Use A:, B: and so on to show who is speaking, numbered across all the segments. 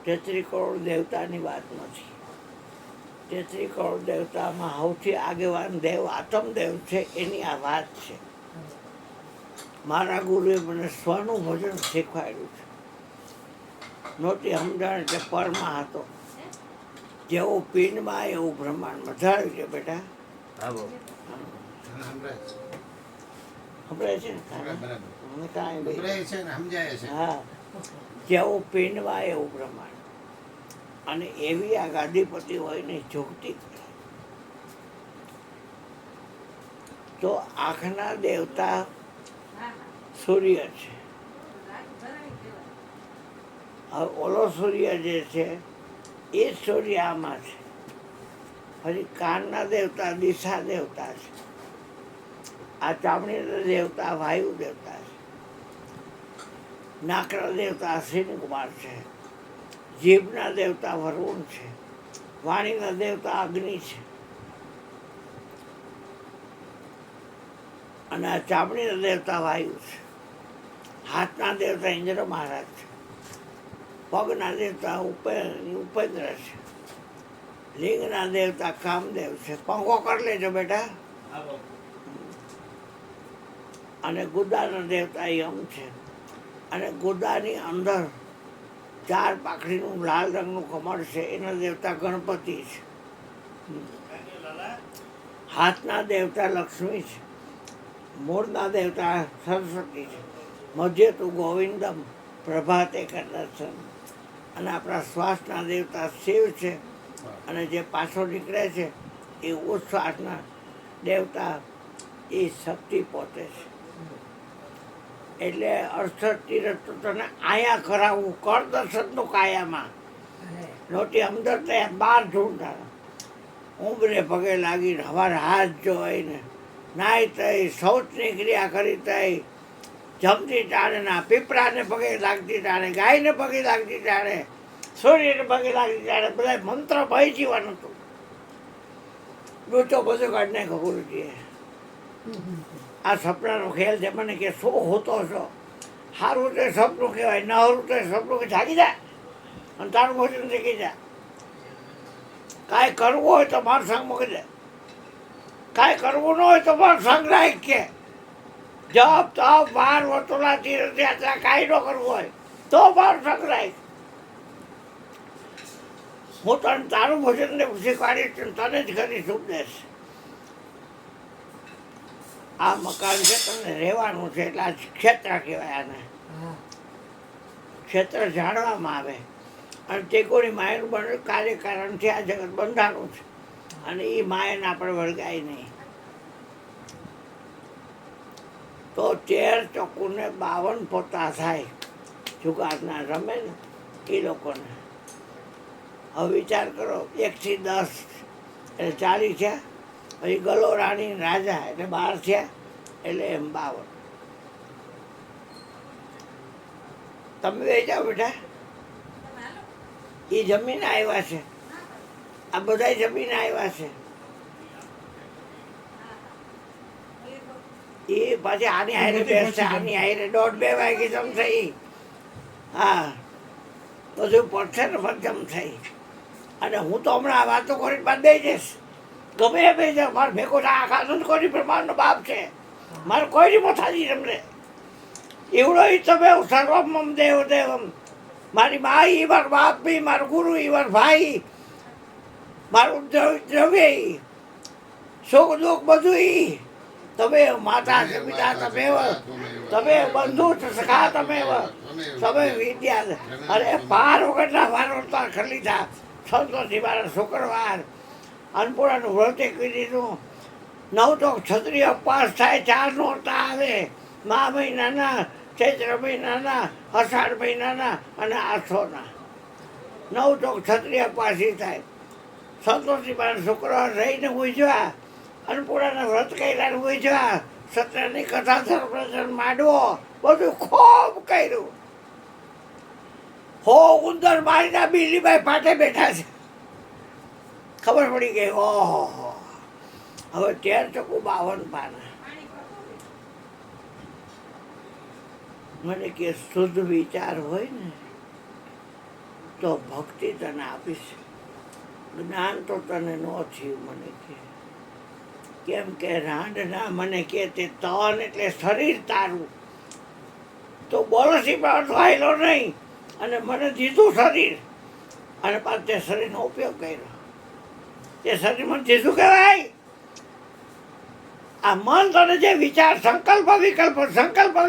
A: તેત્રી કરોડ દેવતાની વાત નથી. તેત્રી કરોડ દેવતામાં સૌથી આગેવાન દેવ આત્મદેવ છે, એની આ વાત છે. મારા ગુરુએ મને સ્વનું ભજન શીખવાડ્યું છે. નહોતી સમજણ એટલે પરમાં હતો. જેવું પિંડમાં એવું બ્રહ્માંડમાં. ધરાવી છે બેટા. સંભળાય છે ને? હા, જેવું પિંડમાં એવું બ્રહ્માંડ. અને એવી આ ગાદીપતિ હોય ને જોગતી કરે તો આંખના દેવતા સૂર્ય છે. હવે ઓલો સૂર્ય જે છે એ સૂર્ય આમાં છે. પછી કાનના દેવતા દિશા દેવતા છે. આ ચામડીના દેવતા વાયુ દેવતા છે. નાકના દેવતા અશ્વિની કુમાર છે. જીભના દેવતા વરુણ છે. વાણીના દેવતા અગ્નિ છે. અને આ ચામડીના દેવતા વાયુ છે. હાથના દેવતા ઇન્દ્ર મહારાજ છે. પગના દેવતા ઉપેન્દ્ર છે. લિંગના દેવતા કામદેવ છે. પંખો કરી લેજો બેટા. અને ગુદાના દેવતા યમ છે. અને ગુદાની અંદર 4 પાંખડીનું લાલ રંગનું કમળ છે, એના દેવતા ગણપતિ છે. હાથના દેવતા લક્ષ્મી છે. મૂળના દેવતા સરસ્વતી છે. મધ્ય તું ગોવિંદમ પ્રભાતે કરદર્શન. અને આપણા શ્વાસના દેવતા શિવ છે. અને જે પાછો નીકળે છે એ ઉચ્છ્વાસના દેવતા એ શક્તિ પોતે છે. એટલે 68 તીરથ તો તને આયા કરાવવું કર દર્શનનું કાયામાં. નોટી અંદર તો 12 ઢૂંઢતા ઉંબરે પગે લાગીને હવારે હાથ જોઈને નાહી તઈ શૌચની ક્રિયા કરી તઈ જમતી ટાણે ના પીપળાને પગે લાગતી ટાણે ગાયને પગે લાગતી ટાણે સૂર્યને પગે લાગતી ટાણે બધા મંત્ર ભય જીવાનું હતું. ડૂચો બધો કાઢને ગુરુજીએ આ સપનાનો ખેલ છે. મને કે શું હોતો છો? સારું તે સપનું કહેવાય, ન સારું તે સપનું કે જાગી જાય અને તારું ભોજન શીખી જાય. કાંઈ કરવું હોય તો મારો સંગ મૂકી દે. કાંઈ કરવું ન હોય તો મારો સંગ રાખ. કે જપ તપ 12 વર્તુળા તીર્થયાત્રા કાંઈ ન કરવું હોય તો મારો સંગ રાખ. હું તને તારું ભોજન શીખવાડીશ, તને જ કરીશ ઉપદેશ. આ મકાન છે તમને રહેવાનું છે એટલે આ ક્ષેત્ર કહેવાય. આને ક્ષેત્ર જાણવામાં આવે. અને તે કોઈ માયાનું બનેલું કાર્યકારણથી આ જગત બંધાણું છે. અને એ માયાને આપણે વળગાય નહીં. તો 13 ચોકુને 52 પોતા થાય. જુગારના રમે ને એ લોકોને. હવે વિચાર કરો, 1 થી 10 એટલે 40 થયા. પછી ગલો રાણી રાજા એટલે 12 થયા એટલે એમ 52. તમે લઈ જાઓ બેટા. એ જમીને આવ્યા છે. આ બધા જમીને આવ્યા છે. એ પાછી આની હારે બેસશે. આની હારે 1:30-2 વાગે જમ થઈ. હા, બધું પડશે ને જમ થઈ. અને હું તો હમણાં આ વાતો કરીને બાદ દઈ જઈશ. ગમે એ બે જાવ, મારો ભેગો આખા કોઈ પ્રમાણનો બાપ છે. મારે કોઈ મોથાજી તમને એવડો તમે સર્વમ દેવ દેવમ. મારી મા ઈ મારો બાપ બી, મારો ગુરુ ઈ મારો ભાઈ, મારું દ્રવ્ય ઈ, સુખ દુઃખ બધું ઈ. તમે માતા છે, પિતા તમે બંધુ સખા તમે વિદ્યા. અરે 12 વખતના વાર કરી લીધા. સંતોષી મારા શુક્રવાર અન્નપૂર્ણાનું વ્રત કરી દીધું. 9 તો ક્ષત્રિય ઉપવાસ થાય. 4 નોરતા આવે. મા મહિનાના, ચૈત્ર મહિનાના, અષાઢ મહિનાના અને આસો ના 9 તો ક્ષત્રિય ઉપવાસી થાય. સંતોષી મારા શુક્રવાર રહીને ઉજવા. અન્નપૂર્ણાના વ્રત કર્યા ઉજવા. સત્યની કથા સર્વપ્રસન્ન માંડવો. બધું ખૂબ કર્યું. હો ઉંદર મારીના બીલીભાઈ પાટે બેઠા છે. ખબર પડી ગઈ. ઓહો, હવે 13 ચોકુ 52 પાના. મને કે શુદ્ધ વિચાર હોય ને તો ભક્તિ તને આપીશ. જ્ઞાન તો તને ન થયું મને કે, કેમ કે રાંડના મને કે તે તન એટલે શરીર તારું, તો બોલસી પર થયેલો નહીં અને મને દીધું શરીર, અને પાછું તે શરીરનો ઉપયોગ કર્યો. તે શરીર મને દીધું કહેવાય. આ મન તને જે વિચાર સંકલ્પ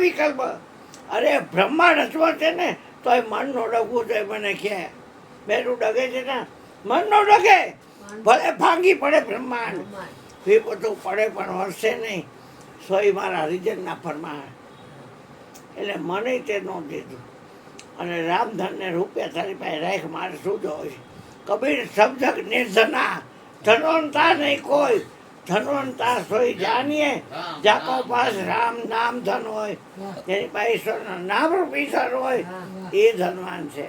A: વિકલ્પ, અરે બ્રહ્માંડ રચવો છે ને તો એ મનનો ડગવું છે. મને કે બેરું ડગે છે ને, મનનો ડગે, ભલે ભાંગી પડે બ્રહ્માંડ, વિપતું પડે પણ વરસે નહીં, સોય મારા હરિજનના ફરમાન. એટલે મને તે ન દીધું, અને રામધનને રૂપિયા તારી પાસે રાખ, મારે શું જોવે. કબીર શબ્દ નિર્ધના, ધનવંતા નહીં કોઈ, ધનવંતા સોય જાણીએ જાકો પાસ રામ નામ ધન હોય, જેની પાસે ઈશ્વરના નામ રૂપી ધન હોય એ ધનવાન છે.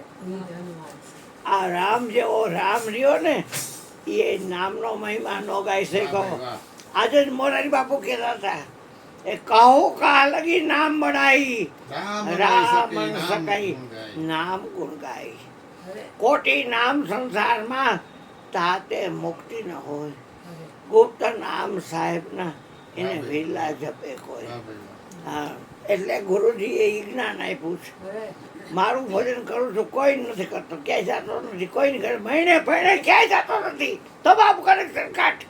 A: આ રામ જેવો રામ રહ્યો ને એ નામનો મહિમા નો ગાઈ શક્યો. આજે જ મોરારી બાપુ કહેતા હતા, એ કહો કા લગી નામ બડાઈ, રામ સકાઈ નામ ગુણ ગાઈ. કોટી નામ સંસારમાં તાતે મુક્તિ ન હોય, ગુપ્ત નામ સાહેબના એને વિરલા જપે કોઈ. હા, એટલે ગુરુજીએ એ જ્ઞાન આપ્યું છે. મારું ભોજન કરું છું, કોઈ નથી કરતો, ક્યાંય જતો નથી, કોઈની ઘરે મહિને પૈણે ક્યાંય જતો નથી. તમામ કનેક્શન કાઢ.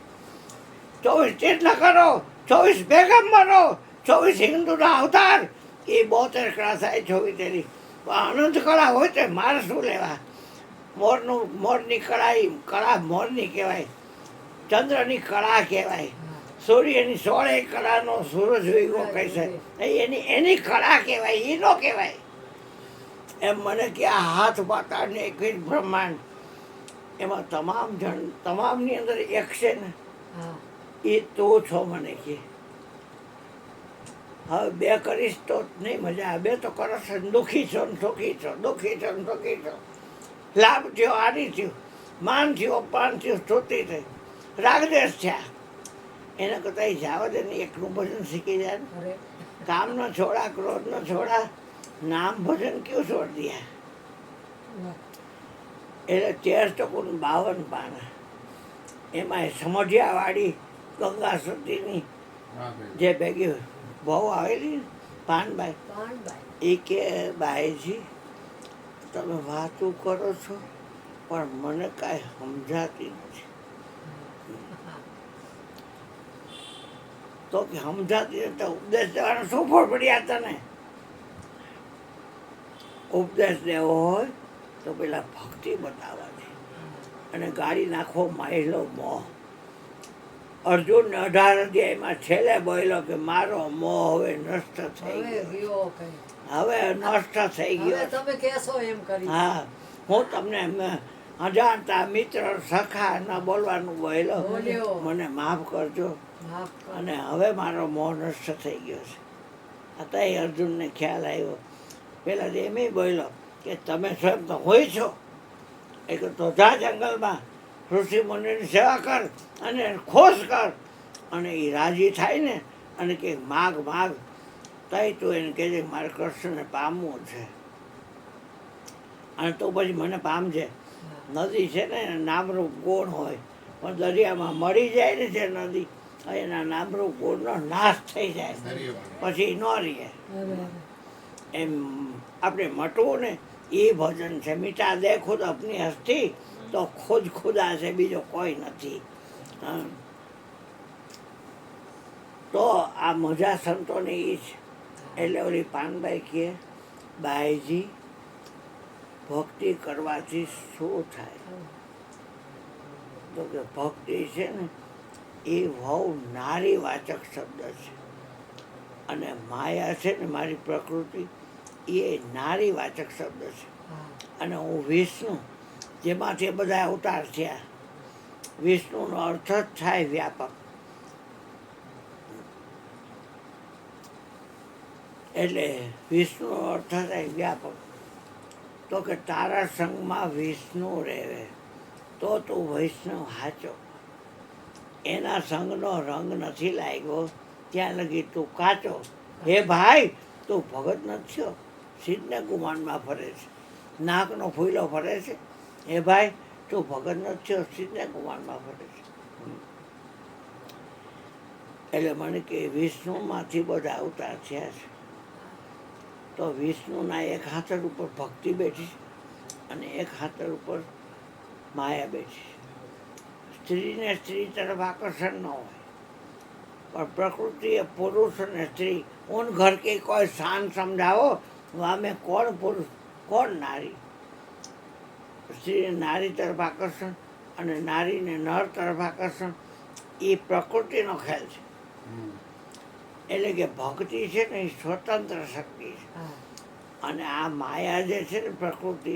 A: 24 તીર્થ કરો, 24 પેગમ્બરો, 24 હિન્દુના અવતાર, એ 72 કળા થાય 24 તેરી. અનંત કળા હોય તો મારે શું લેવા? મોરની કળા મોરની કહેવાય, ચંદ્રની કળા કહેવાય, સૂર્યની 16 કળાનો સૂરજ વિગો કહે છે, એની કળા કહેવાય, એ નો કહેવાય. એમ મને કે આ હાથ પાતાને એક જ બ્રહ્માંડ, એમાં તમામની અંદર એક છે ને, એ તું છો. મને કે હવે બે કરીશ તો નહીં મજા આવે. બે તો કરો છો, દુઃખી છો ને સુખી છો, દુઃખી છો ને સુખી છો. લાભ થયો, હારી થયું, માન થયું, અપમાન થયું, સ્તુતિ થઈ, રાગદેશ થયા. એના કરતાં જવા દે ને, એકનું ભજન શીખી જાય ને. કામ ન છોડા, ક્રોધ ન છોડા, નામ ભજન ક્યું છોડ દિયા. એટલે 1352 પાના, એમાં સમઢિયાવાળી ગંગા સતીની જે ભેગી બહુ આવેલી પાનબાઈ, એ કે બાઈજી તમે વાતું કરો છો પણ મને કાંઈ સમજાતી નથી. તો કે સમજાતી નથી તો ઉપદેશ દેવાનો શું ફળ પડ્યા તને? ઉપદેશ દેવો હોય તો પેલા ભક્તિ બતાવવાની, અને ગાડી નાખવો માયલો મોહ. અર્જુન 18 અધ્યાયમાં છેલ્લે બોલ્યો કે મારો મોહ હવે નષ્ટ થઈ ગયો, હવે નષ્ટ થઈ ગયો. હા, હું તમને અજાણતા મિત્ર સખા ન બોલવાનું બોલ્યો, મને માફ કરજો, અને હવે મારો મોહ નષ્ટ થઈ ગયો છે. અત્યારે અર્જુનને ખ્યાલ આવ્યો. પેલા એમ બોલ્યો કે તમે સ્વયં તો હોય છો, એક તો જા જંગલમાં ઋષિ મુનિની સેવા કર અને ખુશ કર, અને એ રાજી થાય ને અને કે માગ તઈ તું એને કહેજે મારે કૃષ્ણને પામવું છે, અને તો પછી મને પામજે. નદી છે ને નામરૂપ ગુણ હોય, પણ દરિયામાં મળી જાય ને જે નદી, એના નામરૂપ ગુણનો નાશ થઈ જાય, પછી ન રહે. એમ આપણે મટવું ને એ ભજન છે. મીઠા દે ખુદ અપની હસ્તી, તો ખુદા છે, બીજો કોઈ નથી. તો આ મજા સંતોની એ છે. એટલે ઓલી પાનબાઈ કહે, બાઈજી ભક્તિ કરવાથી શું થાય? તો કે ભક્તિ છે ને એ બહુ નારીવાચક શબ્દ છે, અને માયા છે ને મારી પ્રકૃતિ એ નારીવાચક શબ્દ છે. અને હું વિષ્ણુ, જેમાંથી બધા અવતાર થયા, વિષ્ણુનો અર્થ જ થાય વ્યાપક. એટલે વિષ્ણુનો અર્થ થાય વ્યાપક. તો કે તારા સંગમાં વિષ્ણુ રહેવે તો તું વૈષ્ણવ હાચો. એના સંગનો રંગ નથી લાગ્યો ત્યાં લગી તું કાચો. હે ભાઈ, તું ભગત નથી થયો, સિદ્ધને ગુમાનમાં ફરે છે. નાકનો ફૂલો ફરે છે એ ભાઈ તું ભગત નથી થયો સીધા કુમારમાં ફરે છે. એટલે મને કે વિષ્ણુમાંથી બધા અવતાર થયા છે. તો વિષ્ણુના એક હાથર ઉપર ભક્તિ બેઠી છે અને એક હાથર ઉપર માયા બેઠી છે. સ્ત્રીને સ્ત્રી તરફ આકર્ષણ ન હોય, પણ પ્રકૃતિ એ પુરુષ અને સ્ત્રી ઉન ઘર કે કોઈ શાન સમજાવો વામે કોણ પુરુષ કોણ નારી. સ્ત્રીને નારી તરફ આકર્ષણ અને નારીને નર તરફ આકર્ષણ એ પ્રકૃતિનો ખેલ છે. એટલે કે ભક્તિ છે ને એ સ્વતંત્ર શક્તિ છે અને આ માયા જે છે ને પ્રકૃતિ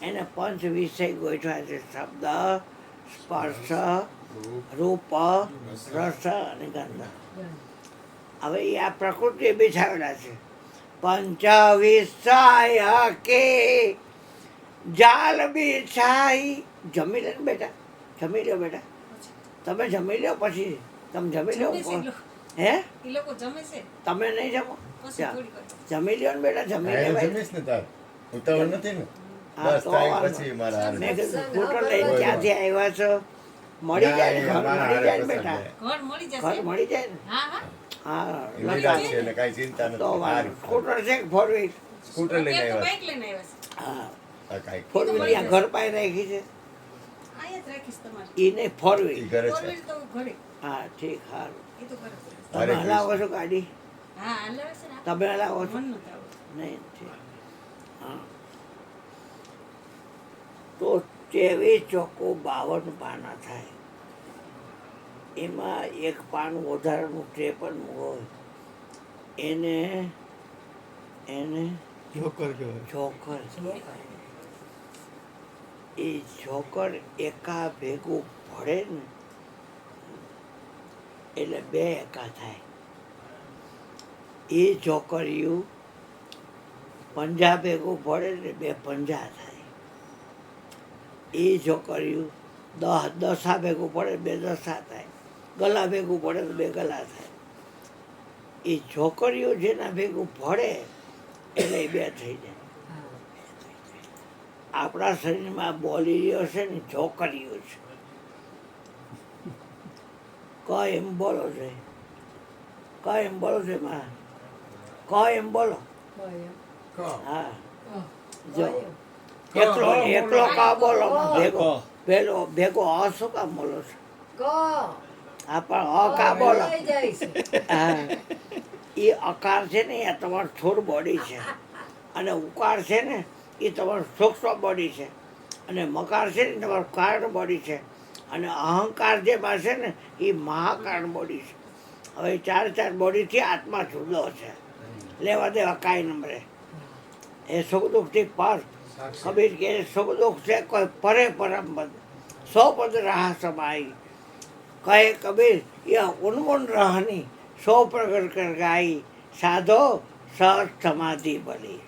A: એને પંચ વિષય ગોઠવા છે: શબ્દ, સ્પર્શ, રૂપ, રસ અને ગંધ. હવે એ આ પ્રકૃતિ બિછાવેલા છે. પંચ વિષય કે જાલ બિછાઈ. જમી લે ને બેટા, જમી લો બેટા, તમે જમી લો પછી તમે જમી લો. હે
B: એ લોકો જમે છે
A: તમે નહીં જમો?
B: પછી થોડી વાર.
A: જમી લ્યો ને બેટા, જમી લે ભાઈ.
C: જમીશ ને તાર ઉતાવળ નથી ને?
A: હા,
C: બસ
A: તો
C: થાય
A: વાંધો.
C: પછી મારા હારે.
A: મેં કીધું સ્કૂટર લઈને ક્યાંથી આવ્યા છો? મળી જાય ને, ઘર
C: મારા
A: મળી જાય ને
C: હારે
A: બેટા,
B: ઘર મળી
A: ઘર
B: જશે.
A: મળી જાય ને.
B: હા હા
A: હા,
C: એ વિલાસ
A: લખાણ.
C: છે એટલે કાંઈ ચિંતા
A: તો
C: નથી.
A: વાંધો.
C: હારી.
A: સ્કૂટર છે કે ફોર વ્હીલ?
C: સ્કૂટર લઈને
B: એક તો
C: આવ્યા
B: બાઈક લઈને આવ્યા છે.
A: હા,
C: છે. કાંઈ
A: ફોર વ્હીલ અહીંયા ઘર પાસે રાખી છે.
B: અહીંયા જ રાખીશ તમારે.
A: એ નહીં, ફોર
C: ઈ
A: વ્હીલ.
C: ઘરે
B: ફોર
C: છે.
B: વ્હીલ તો ઘરે.
A: હા, ઠીક, સારું.
B: એ તો ઘરે.
A: તમે હલાવો છો ગાડી?
B: હા હલાવે છે ને.
A: તમે હલાવો છો?
B: મન નહોતું આવડતું.
A: નહીં, ઠીક. હા. તો 23 ચોકો 52 પાના થાય. એમાં એક પાનું વધારાનું 53 હોય એને એને
D: જોકર કહેવાય.
A: જોકર કહેવાય. એ જોકર એકા ભેગું ભળે ને એટલે 2 એકા થાય. એ જોકરિયું પંજા ભેગું ભળે ને 2 પંજા થાય. એ જોકરિયું દસા ભેગું પડે 2 દસા થાય. ગલા ભેગું પડે તો 2 ગલા થાય. એ છોકરીઓ જેના ભેગું ભળે એટલે 2 થઈ જાય. આપણા શરીરમાં બોલીઓ છે ને છોકરીઓ છે. કઈ એમ બોલો છે, કઈ એમ બોલો છે માં, કઈ એમ બોલો. હા, જો એકલો એકલો કા બોલો, ભેગો ભેગો ભેગો અ શું કામ બોલો છો? હા, પણ અ કા બોલો. હા, એ અકાર છે ને એ તમારું સ્થૂળ બોડી છે અને ઉકાર છે ને એ તમારું સૂક્ષ્મ બોડી છે અને મકાર છે ને તમારું કારણ બોડી છે અને અહંકાર જે છે ને એ મહાકારણ બોડી છે. હવે 4 બોડીથી આત્મા જુદો છે. લેવા દેવા કાંઈ નંબરે એ સુખ દુઃખથી પર. કબીર કે સુખ દુઃખ છે કોઈ પરે પરમ પદ, 100 પદ રાહ સમાઈ. કહે કબીર એ ઉન્મૂન રહની 100 પ્રગટ કર ગાઈ. સાધો સહજ સમાધિ ભલી.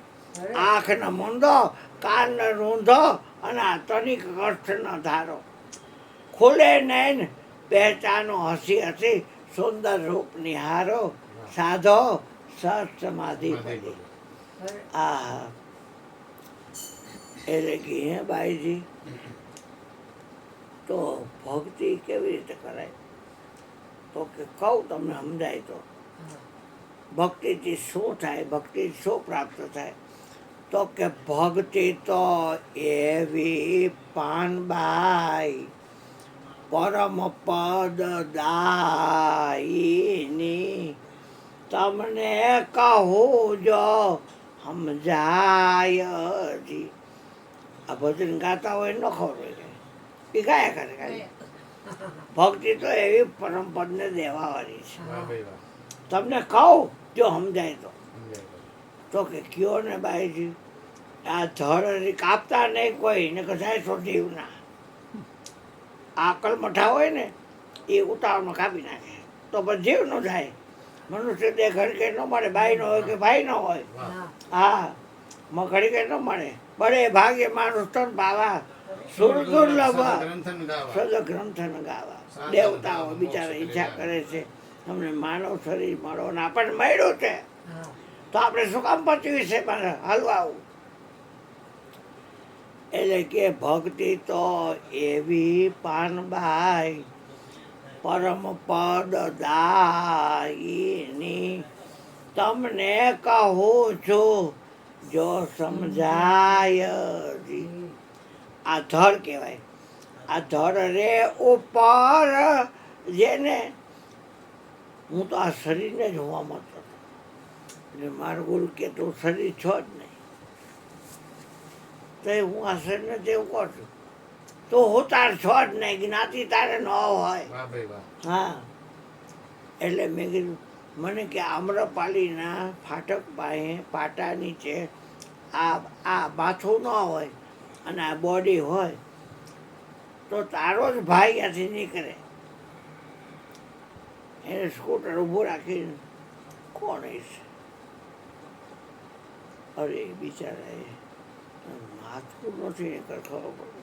A: આંખ ન મૂંધો, કાન ન રૂંધો અને આ તનિક કષ્ટ ન ધારો. ખુલે નૈન પહેચાનો હસી હસી, સુંદર રૂપ નિહારો. સાધો સહજ સમાધિ ભલી. આ એટલે કે હે બાઈજી, તો ભક્તિ કેવી રીતે કરાય? તો કે કહું તમને સમજાય. તો ભક્તિથી શું થાય, ભક્તિ શું પ્રાપ્ત થાય? તો કે ભક્તિ તો એવી પાનબાઈ પરમ પદ દાયિની. તમને કહું જો સમજાય જી. આ ભજન ગાતા હોય ન ખબર હોય એ ગાયા કરે ખાલી. ભક્તિ તો એવી પરમપદને દેવાવાળી છે. તમને કહું જો સમજાય તો કે કયો ને બાઈજી, આ ધડ કાપતા નહીં કોઈ ને કસાય શોધ્યું ના. આકલ મઠા હોય ને એ ઉતાવળમાં કાપી નાખે તો પછી જીવ ન જાય. મનુષ્ય દે ઘડી કે ન મળે, બાઈ નો હોય કે ભાઈ ન હોય. હા, ઘડી કે ન મળે. બડે ભાગ્ય માણસ તન પાવા, સુર દુર્લભ સદ ગ્રંથ ન ગાવા. દેવતાઓ બિચારા ઈચ્છા કરે છે તમને માનવ શરીર મળો ને આપણને મળ્યું છે તો આપણે શું કામ પચવી છે મારે હલવાવું? એટલે કે ભક્તિ તો એવી પાનબાઈ પરમ પદ દાયિની તમને કહું છું જો સમજાય જી. આ ધડ કહેવાય. આ ધડ રે ઉપર જેને હું તો આ શરીરને જ હોવા માંગતો હતો એટલે મારો ગુરુ કે તું શરીર છો જ નહીં તો હું આ શરીરને તેવું કહું છું તો હું તાર છો જ નહીં જ્ઞાતિ તારે ન હોય
C: વાહ ભાઈ વાહ.
A: હા એટલે મેં કીધું મને કે આમ્રપાલીના ફાટક પાસે પાટા નીચે આ માથું ન હોય અને આ બોડી હોય તો તારો જ ભાઈ ત્યાંથી નીકળે. એને સ્કૂટર ઊભું રાખીને કોણ છે અરે બિચારા માથું નથી નીકળ ખબર પડે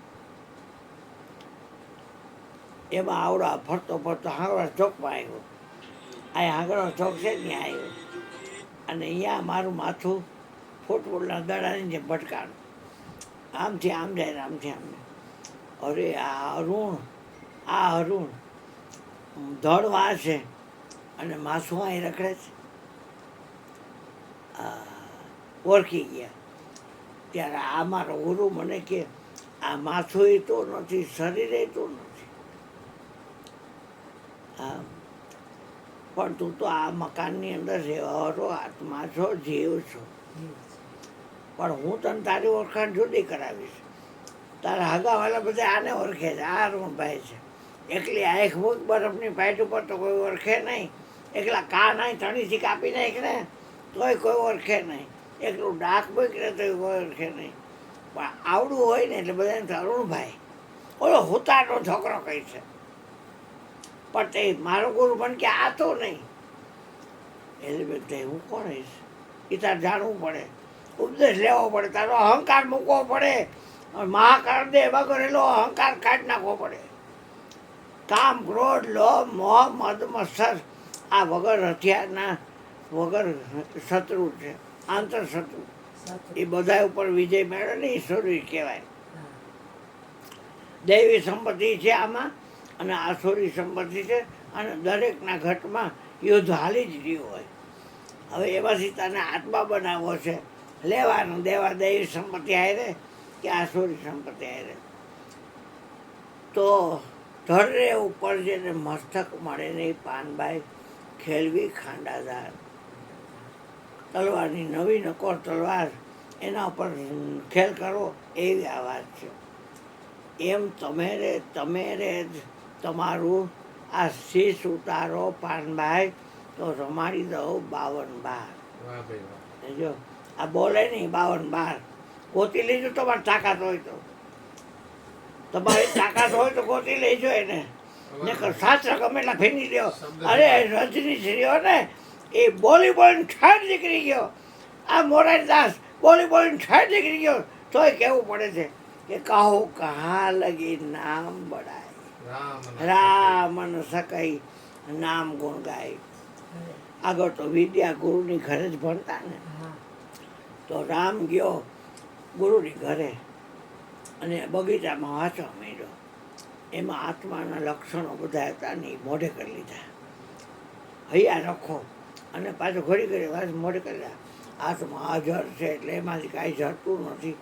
A: એમાં આવડા ફરતો ફરતો હાંગળા ચોકમાં આવ્યો. આ હાંગળા ચોક છે ત્યાં આવ્યો અને અહીંયા મારું માથું ફૂટબોલના દડાની જેમ ભટકાણું. આમથી આમ જાય ને આમથી આમ જાય. અરે આ અરુણ ધડવા છે અને માથું અહીં રખડે છે. ઓળખી ગયા ત્યારે આ મારો ગુરુ મને કે આ માથું તો નથી શરીરે તો નથી પણ તું તો આ મકાનની અંદર રહેવાનો આત્મા છો જીવ છો પણ હું તને તારી ઓળખાણ જુદી કરાવીશ. તારા હગાવાલા બધા આને ઓળખે છે આ અરુણભાઈ છે. એકલી આંખ મૂક બરફની પાઇટ ઉપર તો કોઈ ઓળખે નહીં. એકલા કાન અહીં તણીથી કાપી નાખ ને તોય કોઈ ઓળખે નહીં. એકલું ડાક મૂકીને તોય કોઈ ઓળખે નહીં. પણ આવડું હોય ને એટલે બધાને તો અરુણભાઈ ઓલો હુતારનો છોકરો કહે છે પણ તે મારો ગુરુ મને કે આ તો નહીં. એટલે બેન તે હું કોણ હઈશ એ તારે જાણવું પડે, ઉપદેશ લેવો પડે, તારો અહંકાર મૂકવો પડે, મહાકાર દે વગર એલો અહંકાર કાઢી નાખવો પડે. કામ ક્રોધ લોભ મોહ મદ મત્સર આ વગર હથિયારના વગર શત્રુ છે, આંતર શત્રુ. એ બધા ઉપર વિજય મેળવે ને ઈશ્વરી કહેવાય. દૈવી સંપત્તિ છે આમાં અને આસુરી સંપત્તિ છે અને દરેકના ઘટમાં યુદ્ધ હાલી જ રહ્યું હોય. હવે એમાંથી તને આત્મા બનાવવો છે, લેવાનું દેવા દૈવી સંપત્તિ હારે કે આસુરી સંપત્તિ હારે. તો ધડરે ઉપર જેને મસ્તક મળે નહીં પાનબાઈ ખેલવી ખાંડાદાર. તલવારની નવી નકોર તલવાર એના ઉપર ખેલ કરો એવી આ વાત છે. એમ તમે રે તમારું આ શીશ ઉતારો પાનભાઈ તો રમાડી દઉં 52 બાર. જો આ બોલે નહીં 52 બાર ગોતી લેજો તમારી તાકાત હોય તો. તમારી તાકાત હોય તો ગોતી લેજો એને. નકર શાસ્ત્ર ગમેલા ફેંકી દો. અરે રજની રહ્યો ને એ બોલી બોલીને ઠાઠ નીકળી ગયો. આ મોરારદાસ બોલી બોલીને ઠાઠ નીકળી ગયો તોય કહેવું પડે છે કે કહો કહા લગી નામ બડાય રામ ન સકઈ નામ ગુણ ગાય. આગળ તો વિદ્યા ગુરુની ઘરે જ ભણતા ને તો રામ ગયો ગુરુની ઘરે અને બગીચામાં વાંચવા માંડ્યો. એમાં આત્માના લક્ષણો બધા હતા ને એ મોઢે કરી લીધા. હૈયા રખો અને પાછું ઘડી ઘડી વાત મોઢે કરી લીધા. આત્મા અજર છે એટલે એમાંથી કાંઈ જતું નથી.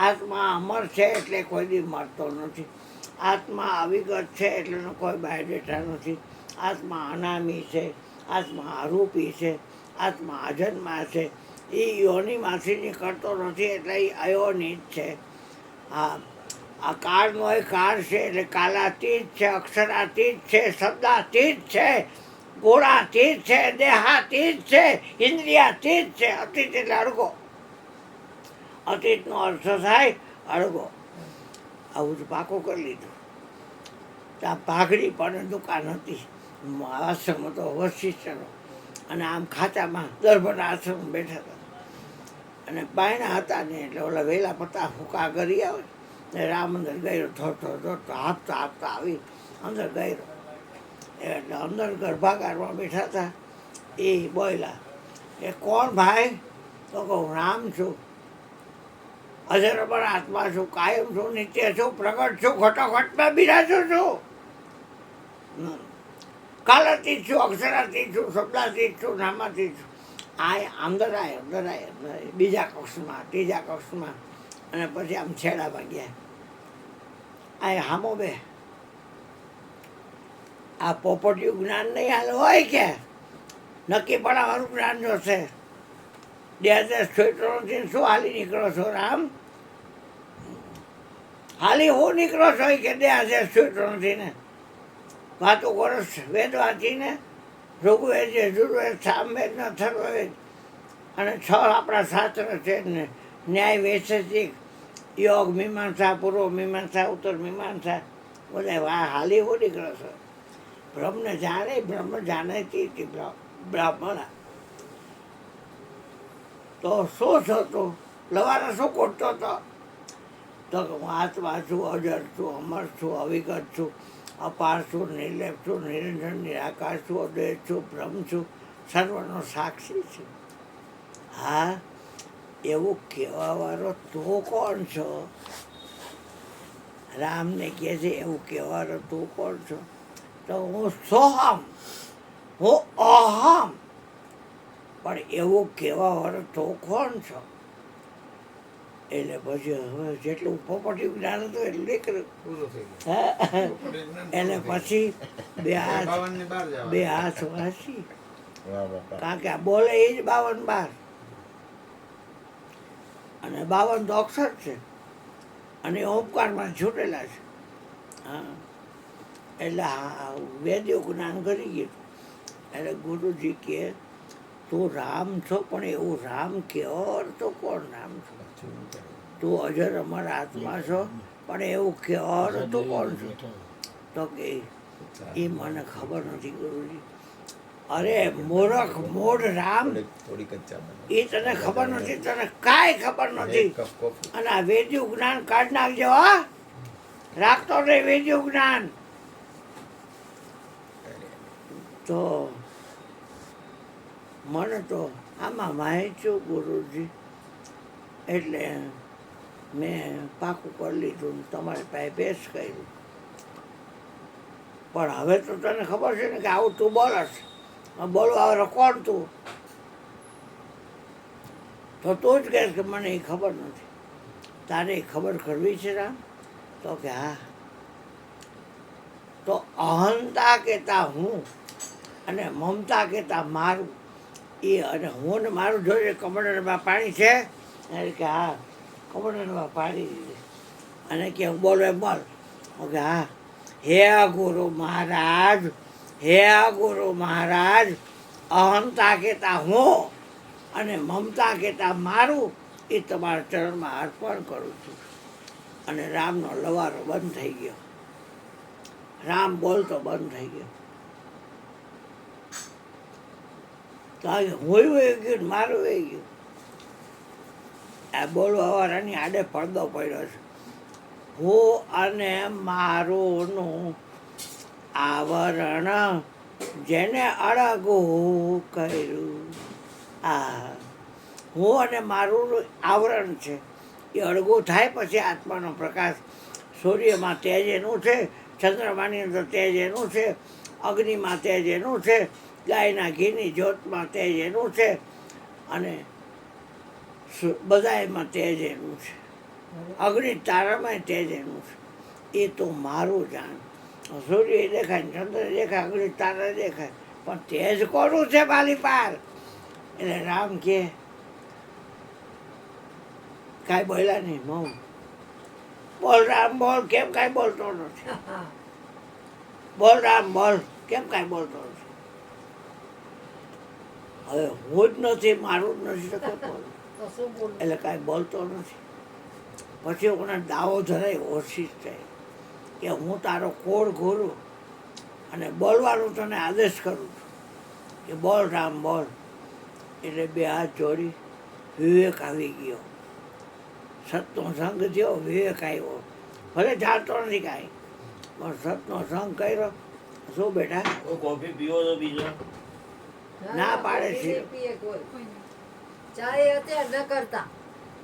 A: આત્મા અમર છે એટલે કોઈ દી મરતો નથી. આત્મા અવિગત છે એટલે કોઈ બહાર બેઠા નથી. આત્મા અનામી છે, આત્મા અરૂપી છે, આત્મા અજન્મા છે. એ યોનિમાંથી નીકળતો નથી એટલે એ અયોનિત છે. આ કાળનો એ કાળ છે એટલે કાલાતીત છે, અક્ષરાતીત છે, શબ્દાતીત છે, ગુણાતીત છે, દેહાતીત છે, ઇન્દ્રિયાતીત છે. અતીત એટલે અડગો. અતીતનો અર્થ થાય અડગો. આવું જ પાકું કરી લીધું. ત્યાં પાઘડી પણ દુકાન હતી, આશ્રમ હતો વશિષ્ઠનો અને આમ ખાચામાં દર્ભના આશ્રમ બેઠા હતા અને બાયણા હતા ને એટલે ઓલા વહેલા પતા ફૂંકા કરી આવે ને રામ અંદર ગયો થોડો હાંફતા હાંફતા આવી અંદર ગયો. એટલે અંદર ગર્ભાગારમાં બેઠા હતા. એ બોયલા એ કોણ ભાઈ? તો કહું રામ છું. અજર અમર આત્મા છું, કાયમ છું, નિત્ય છું, પ્રગટ છું, ઘટોઘટમાં બિરાજું છું. કાલાતીત છું, અક્ષરાતીત છું, શબ્દાતીત છું, નામાતીત છું. આ અંદર આય બીજા કક્ષમાં, ત્રીજા કક્ષમાં, અને પછી આમ છેડામાં ગયા. આ હામો બે આ પોપટિયું જ્ઞાન નહીં હાલ હોય કે નક્કી પડાવવાનું જ્ઞાન જોશે. દેહ સ્વીટરોથી શું હાલી નીકળો છો રામ? હાલી હું નીકળો છો કે દેહ સ્વીટરોથી ને વાતો કરો વેદ વાંચીને ઋગ્વેદ યજુર્વેદ સામવેદ ને અથર્વવેદ અને 6 આપણા શાસ્ત્ર છે ને ન્યાય વૈશેષિક યોગ મીમાંસા પૂર્વ મીમાંસા ઉત્તર મીમાંસા બધા વાહ હાલી હું નીકળો છો. બ્રહ્મને જાણે બ્રહ્મ જાણે તે બ્રાહ્મણ. તો શું થતું? લવારે શું કોટતો હતો? તો હું આત્મા છું, અજર છું, અમર છું, અવિગત છું, અપાર છું, નિર્લેપ છું, નિરંજન નિરાકાર છું, અદ્વૈત છું, બ્રહ્મ છું, સર્વનો સાક્ષી છું. હા, એવું કહેવાવાળો તું કોણ છો? રામને કહે છે એવું કહેવાવાળો તું કોણ છો? તો હું સોહમ, હું અહમ. પણ એવું કહેવાવાળો તું કોણ છો? એટલે પછી હવે જેટલું પોપટિયું જ્ઞાન હતું એટલું નીકળ્યું. એટલે પછી બે હાથ વાંચી, કારણ કે આ બોલે એ જ 52 અને 52 તો અક્ષર છે અને ઓમકારમાં છૂટેલા છે. હા, એટલે હા વેદ્યો જ્ઞાન કરી ગયું. એટલે ગુરુજી કહે તું રામ છો, પણ એવું રામ કહેવો તો કોણ રામ છો? તું અજર અમર આત્મા છો, પણ એવું કહેવો તો કોણ છો? તો કે એ મને ખબર નથી ગુરુજી. અરે મૂર્ખ મૂળ રામ, એ તને ખબર નથી, તને કાંઈ ખબર નથી. અને આ વેદ્યું જ્ઞાન કાઢ નાખજો. હા, રાખતો નહીં વેદ્યું જ્ઞાન. તો મને તો આમાં માહિતી ગુરુજી, એટલે મેં પાકું કરી લીધું ને તમારી પાસે પેશ કર્યું. પણ હવે તો તને ખબર છે ને કે આવું તું બોલસ, બોલવા વાળો કોણ તું? તો તું જ કહેશ કે મને એ ખબર નથી. તારે એ ખબર કરવી છે રામ? તો કે હા. તો અહંતા કહેતા હું અને મમતા કહેતા મારું, એ અને હું ને મારું જોઈએ કમંડળમાં પાણી છે કે હા કમંડળમાં પાણી દીધે અને કે હું બોલો એમ બોલ. ઓકે હા. હે ગુરુ મહારાજ, હે ગુરુ મહારાજ, અહંતા કહેતા હું અને મમતા કહેતા મારું એ તમારા ચરણમાં અર્પણ કરું છું. અને રામનો લવારો બંધ થઈ ગયો. રામ બોલતો બંધ થઈ ગયો. કારણ કે હું વહી ગયું, મારું વહી ગયું. આ બોલવાવાળાની આડે પડદો પડ્યો છે. હું અને મારુંનું આવરણ જેને અળગું કર્યું. આ હું અને મારું આવરણ છે, એ અળગું થાય પછી આત્માનો પ્રકાશ. સૂર્યમાં તેજ એનું છે, ચંદ્રમાની અંદર તેજ એનું છે, અગ્નિમાં તેજ એનું છે, ગાયના ઘીની જ્યોતમાં તેજ એનું છે, અને બધાયમાં તેજ એનું છે. અગ્નિ તારામાં તેજ એનું છે. એ તો મારું જાણ. સૂર્ય દેખાય, ચંદ્ર દેખાય, અગ્નિ તારા દેખાય, પણ તેજ કોનું છે મારી પાર? એટલે રામ કે કાંઈ બોલ્યા નહીં. મૌન. બોલ રામ બોલ, કેમ કાંઈ બોલતો નથી? બોલ રામ બોલ, કેમ કાંઈ બોલતો નથી? હવે હું જ નથી, મારું જ નથી, તો કેમ બોલું? એટલે કાંઈ બોલતો નથી. પછી મને દાવો જરાય ઓછી થાય કે હું તારો કોળ ગુરુ અને બોલવાનું તને આદેશ કરું છું કે બોલ રામ બોલ. એટલે બે હાથ જોડી વિવેક આવી ગયો. સતનો સંગ થયો, વિવેક આવ્યો. ભલે જાણતો નથી કાંઈ, પણ સતનો સંગ કર્યો. શું બેટા?
D: કોફી પીવો તો બીજો
A: ના પાડે છે.
E: ચાય અત્યારે ન કરતા.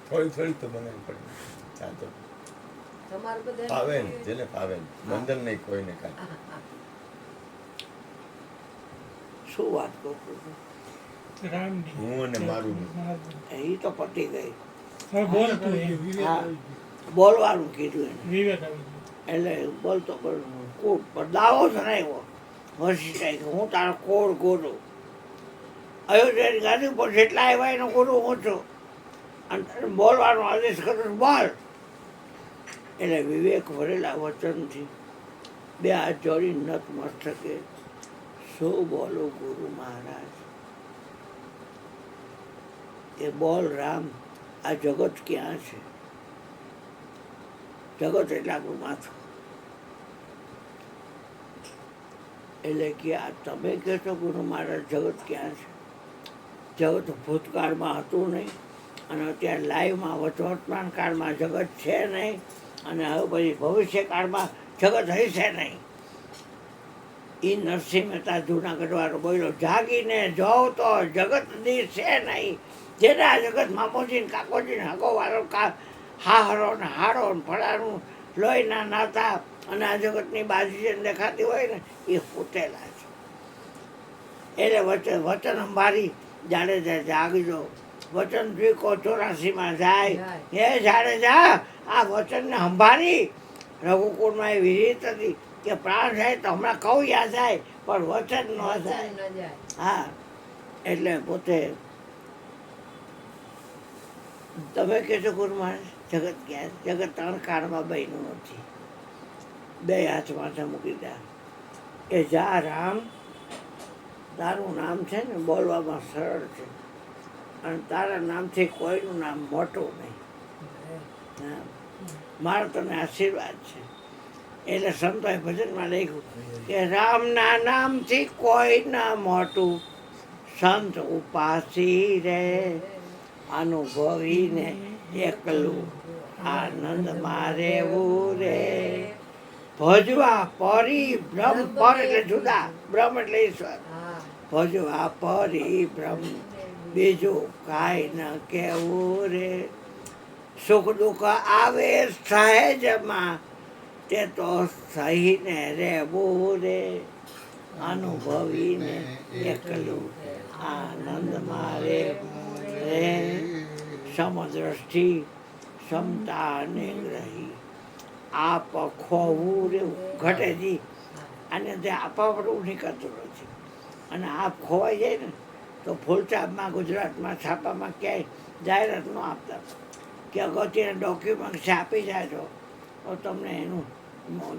C: થોડી થોડી તો બનાવવી પડે ચા તો
E: તમારે બધા
C: ફાવે ને જેને ફાવે ને બંધન નહીં કોઈને કાંઈ
A: શું વાત કરું છું?
F: રામજી
C: હું અને મારું
A: એ તો પતી ગઈ.
F: હવે બોલ તું એમ.
A: હા, બોલવાનું કીધું એને.
F: વિવેક આવી ગયો.
A: એટલે બોલતો કોડ પર દાવો જણાવ્યો હસી ટાઈ હું તારો કોડ ગોરું અયોધ્યાની ગાદી ઉપર જેટલા આવ્યા એનો ગોરું હું છું અને તને બોલવાનો આદેશ કરું છું, બોલ. એટલે વિવેક ભરેલા વચનથી બે હાથ જોડી નત મસ્તકે શું બોલું ગુરુ મહારાજ? એ બોલ રામ, આ જગત ક્યાં છે? જગત એટલે આપણું માથું. એટલે કે આ તમે કહો છો ગુરુ મહારાજ જગત ક્યાં છે? જગત ભૂતકાળમાં હતું નહીં અને અત્યારે લાઈવમાં વર્તમાન કાળમાં જગત છે નહીં અને હવે પછી ભવિષ્ય કાળમાં જગત હશે નહીં. એ નરસિંહ મહેતા જૂનાગઢવાળો બોલ્યો, જાગીને જોઉં તો જગત દી છે નહીં. જેના જગતમાં મોજીને કાકોજીને હગોવાળો હાહરો ને હારો ને ફળાનું લોહીના નાતા અને આ જગતની બાજુ જે દેખાતી હોય ને એ ફૂટેલા છે. એટલે વચન અંબારી જાડેજા જાગજો, વચન દ્વીકો 84માં જાય. હે જાડેજા, આ વચનને સંભાળી રઘુકુળમાં એ વિહિત હતી કે પ્રાણ જાય તો હમણાં કહું યાદ જાય પણ વચન ન જાય. હા, એટલે પોતે તમે કહેશો ગુરુ મહારાજ જગત ક્યાં? જગત 3 કાળમાં બન્યું નથી. 2 હાથ માથે મૂકી દે કે જા રામ, તારું નામ છે ને બોલવામાં સરળ છે અને તારા નામથી કોઈનું નામ મોટું નહીં. હા, મારો તને આશીર્વાદ છે. એટલે સંતોએ ભજનમાં લખ્યું કે રામના નામથી કોઈ ના મોટું, સંત ઉપાસી રે અનુભવીને એકલું આનંદ મારેવું રે. ભજવા પરી બ્રહ્મ, પર એટલે જુદા, બ્રહ્મ એટલે ઈશ્વર. ભજવા પરી બ્રહ્મ, બીજું કાંઈ ન કહેવું રે. સુખ દુઃખ આવે સહેજમાં, તે તો સહીને રહેવું રે. અનુભવીને એકલું આનંદ મારે રે. સમદ્રષ્ટિ ક્ષમતા અને ગ્રહી, આપ ખોવું રેવું ઘટેજી. અને તે આપવાનું નીકળતું નથી અને આપ ખોવાઈ જાય ને તો ફૂલચાપમાં ગુજરાતમાં છાપામાં ક્યાંય જાહેરાત ન આપતા કે અગત્યના ડોક્યુમેન્ટ્સ આપી જાય તો તમને એનું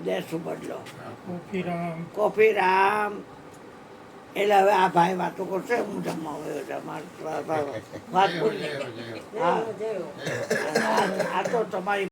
A: દેશું બદલો. કોફીરામ. એટલે હવે આ ભાઈ વાતો કરશે, હું જમવા આવ્યો. વાત પૂરી. હા, આ તો તમારી